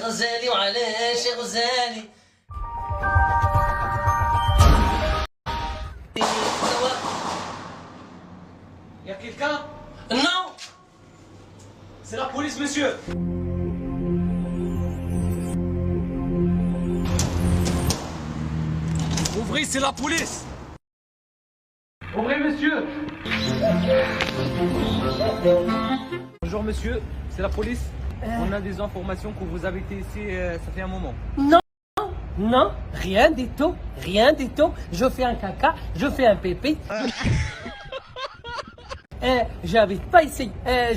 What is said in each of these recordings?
غزالي وعلاش يا غزالي. Y a quelqu'un? Non. C'est la police, monsieur. Ouvrez, c'est la police. Ouvrez, monsieur. Bonjour, monsieur. C'est la police. On a des informations que vous avez été ici, ça fait un moment. Non, rien du tout, rien du tout. Je fais un caca, je fais un pipi. J'habite pas ici.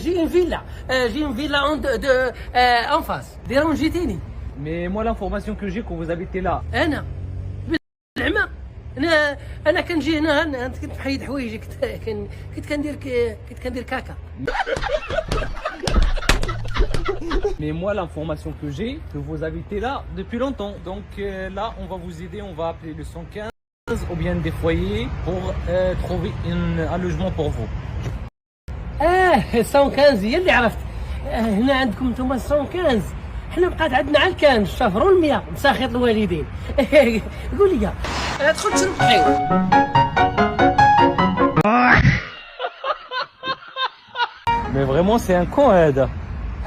J'ai une villa en face. Dérangez-tini. Mais moi, l'information que j'ai, que vous habitez là. أنا بالعمى. أنا كنجي هنا أنت كنت محيد حوايجي كنت كندير كاكا. Mais moi, l'information que j'ai, que vous habitez là depuis longtemps. Donc là, on va vous aider, on va appeler le 115 ou bien des foyers pour trouver un logement pour vous. 115 هي اللي عرفت. هنا عندكم انتم 115. حنا بقات عندنا على الكان الشهر والمية مساخيط الوالدين. قول لي ادخل تشرب قهوة. Mais vraiment, c'est un con, هذا.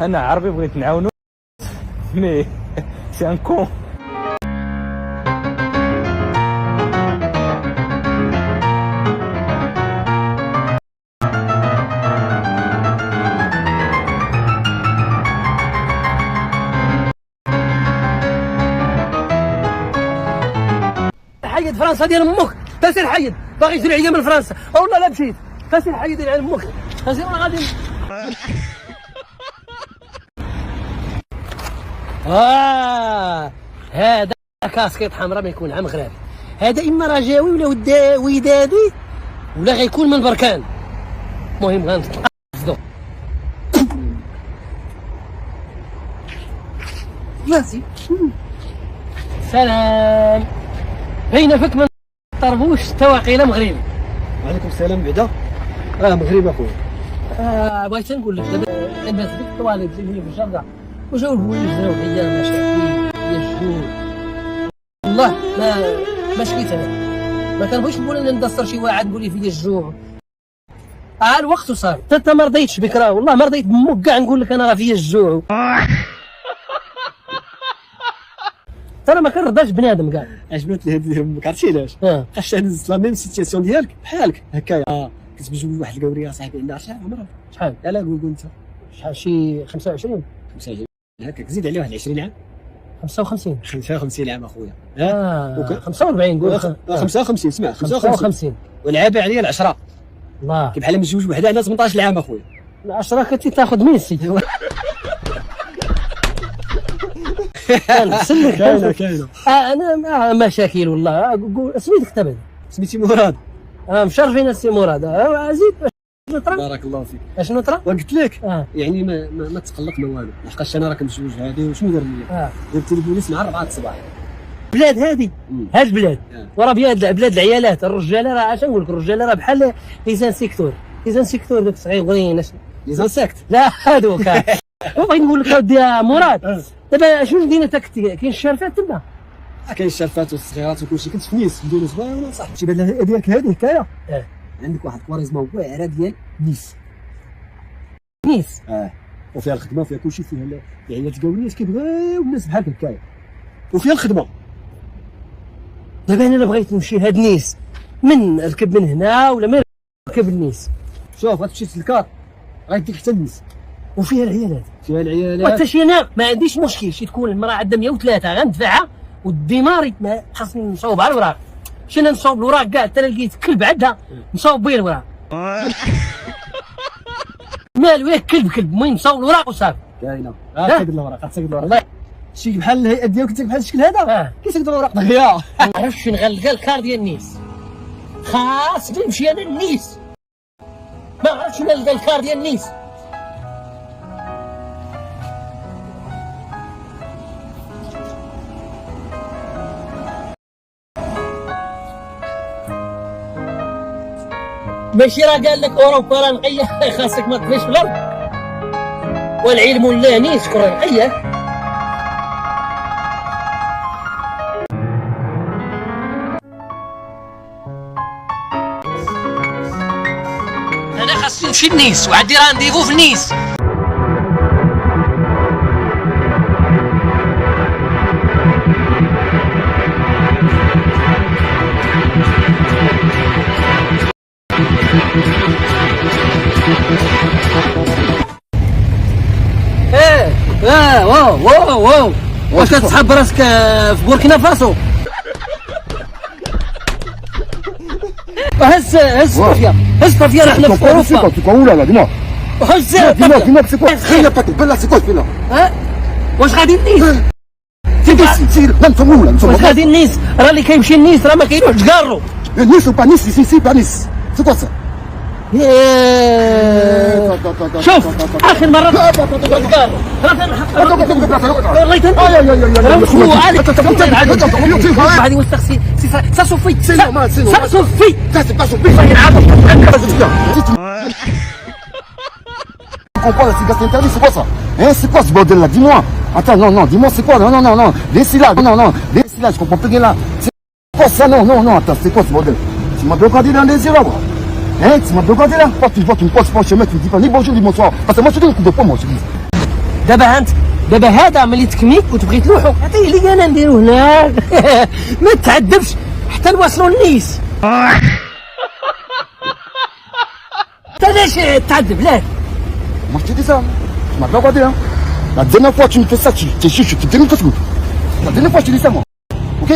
أنا عربي بغيت نعاونو. Mais c'est un con. حيد فرنسا ديال امك تسير حيد باغي يجري عليا من فرنسا والله لا مشيت تسير حيد على امك تسير ولا غادي هذا كاسكيط حمراء ما يكون عام غرابي هذا اما رجاوي ولا ودادي ولا غيكون من بركان المهم غنقصدو ياسي سلام بين فك من طربوش تواقيله مغربي. وعليكم السلام بعدا. مغربي اخويا. بغيت نقول لك دابا الناس ديك الطواليت اللي هي في الجردة وجاو الهوايج جراو حيا مشاكل يا الجوع والله ما شكيت انا ما كنبغيش نقول انا ندسر شي واحد نقول لي فيا الجوع الوقت وصار انت ما رضيتش بك راه والله ما رضيت بمك كاع نقول لك انا راه فيا الجوع ترى ما كنرضاش بنادم كاع عجبتني هذه امك عرفتي علاش؟ خاص نهز لا ميم سيتياسيون ديالك بحالك هكايا كتبجوج واحد القوريه صاحبي عندها عرفتي عمرها شحال؟ لا قول انت شحال شي 25 هكاك زيد عليه واحد 20 عام 55 عام اخويا 45 قول 55 اسمع 55 والعابه عليا العشره الله كي بحال متزوج وحده عندها 18 عام اخويا العشره كنتي تاخذ ميسي نسلك كاينه انا مشاكل والله سميتك تبع سميتي مراد مشرفين السي مراد زيد نطرا بارك الله فيك اشنو طرا وقلت لك يعني ما تقلق ما والو لحقاش انا راه كنتزوج هذه وشنو دار لي درت لي البوليس مع 4 الصباح بلاد هذه هاد البلاد وراه بلاد العيالات الرجاله راه اش نقول لك الرجاله راه بحال لي زانسيكتور دوك صغيرين لي زانسيكت لا هادوك وبغيت نقول لك اودي يا مراد دابا شنو دينا كاين الشرفات تما كاين الشرفات والصغيرات وكلشي كنت في نيس مدينه صغيره صح تيبان لها ديالك هذه حكايه عندك واحد الكواريزما واعره ديال نيس وفيها الخدمه وفيها كلشي فيها يعني تلقاو الناس كيبغيو الناس بحالك هكايا وفيها الخدمه دابا انا بغيت نمشي هاد نيس من نركب من هنا ولا من نركب النيس شوف غتمشي للكار غيديك حتى النيس وفيها العيالات وحتى شي انا ما عنديش مشكل شي تكون المراه عندها 103 غندفعها والديماري ما خاصني نصوب على الوراق شنو نصوب الوراق كاع حتى لقيت كلب عندها نصوب به الوراق مالو ياك كلب المهم نصوب الوراق وصافي كاينه تسقط الوراق شي بحال الهيئه ديالك انت بحال الشكل هذا كيسقط الوراق دغيا ما عرفتش نغلق الكار ديال النيس خاصني نمشي انا للنيس ما عرفتش نلقى الكار ديال النيس ماشي راه قال لك اوروبا راه نقيه خاصك ما تطفيش في الارض والعلم لله نيس كره نقيه كنمشي لنيس وعندي رانديفو في نيس. واو واش كتسحب راسك في بوركينا فاسو؟ هز الطافيه، هز الطافيه، راحنا في اوروبا. ولا لا ديما هز ديما سيكو خلينا بلا سيكو فينا. واش غادي لنيس؟ سير لا نفهموا واش غادي لنيس؟ راه اللي كيمشي لنيس راه ما كاينوش كارو. نيس با نيس سي با نيس سيكو سا. شوف اخر مره هذه وسخ سا صوفي سا صوفي comprends la cigarette interdite, c'est quoi ça? Hein, c'est quoi ce bordel là? Dis-moi. Attends, non, dis-moi c'est quoi? Non. Laisse là, non, laisse là, je comprends plus rien là. C'est quoi ça? Non, attends, c'est quoi ce bordel? Tu m'as bloqué dans les yeux là, moi. Hein, tu m'as bloqué là? Quand tu vois, tu me poses pas chemin, tu me dis pas ni bonjour ni bonsoir. Parce que moi je te donne un coup de poing, moi je te dis. دابا هذا ملي تكميك وتبغي تلوحو عطيه لي انا نديرو هناك. ما تعذبش حتى نواصلوا لنيس. انت ليش تعذب ليه؟ Moi je te dis ça. Tu m'as pas regardé hein. La dernière fois tu me fais ça, tu es chiche, tu te dis une chose. La dernière fois je te dis ça moi. Ok?